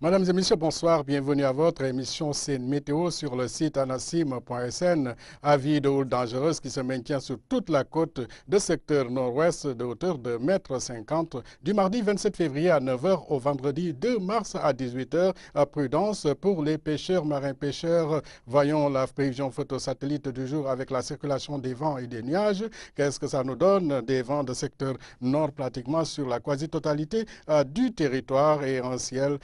Mesdames et messieurs, bonsoir. Bienvenue à votre émission C'est Météo sur le site anassim.sn. Avis de houle dangereuse qui se maintient sur toute la côte de secteur nord-ouest de hauteur de 1,50 m du mardi 27 février à 9 h au vendredi 2 mars à 18 h. Prudence pour les pêcheurs, marins-pêcheurs. Voyons la prévision photosatellite du jour avec la circulation des vents et des nuages. Qu'est-ce que ça nous donne? Des vents de secteur nord pratiquement sur la quasi-totalité du territoire et un ciel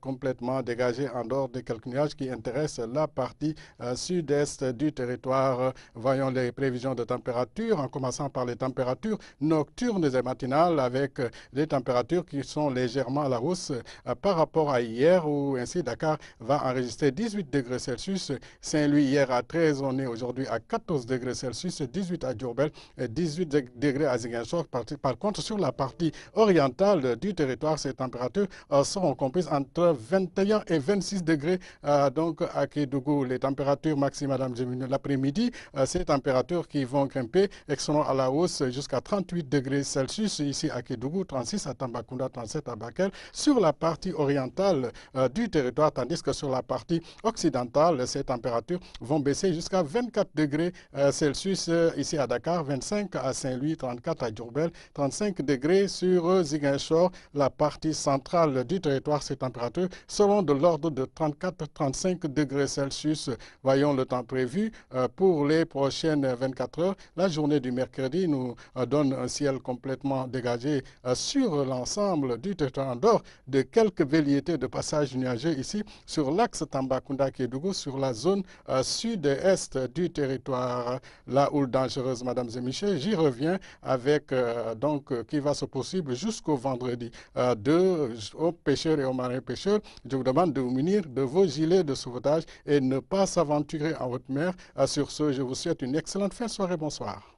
complètement dégagé en dehors de quelques nuages qui intéressent la partie sud-est du territoire. Voyons les prévisions de température en commençant par les températures nocturnes et matinales avec des températures qui sont légèrement à la hausse par rapport à hier où ainsi Dakar va enregistrer 18 degrés Celsius, Saint-Louis hier à 13, on est aujourd'hui à 14 degrés Celsius, 18 à Diourbel et 18 degrés à Ziguinchor. Par contre, sur la partie orientale du territoire, ces températures seront comprises entre 21 et 26 degrés. Donc à Kédougou, les températures maximales l'après-midi, ces températures qui vont grimper seront à la hausse jusqu'à 38 degrés Celsius ici à Kédougou, 36 à Tambacounda, 37 à Bakel, sur la partie orientale du territoire, tandis que sur la partie occidentale, ces températures vont baisser jusqu'à 24 degrés Celsius ici à Dakar, 25 à Saint-Louis, 34 à Diourbel, 35 degrés sur Ziguinchor, la partie centrale du territoire, ces températures seront de l'ordre de 34-35 degrés Celsius. Voyons le temps prévu pour les prochaines 24 heures. La journée du mercredi nous donne un ciel complètement dégagé sur l'ensemble du territoire, en dehors de quelques velléités de passage nuageux ici sur l'axe Tambacounda-Kédougou, sur la zone sud-est du territoire. La houle dangereuse, mesdames et messieurs, j'y reviens avec qui va se poursuivre jusqu'au vendredi. Aux pêcheurs et aux marins-pêcheurs, je vous demande de vous munir de vos gilets de sauvetage et ne pas s'aventurer en haute mer. Sur ce, je vous souhaite une excellente fin de soirée. Bonsoir.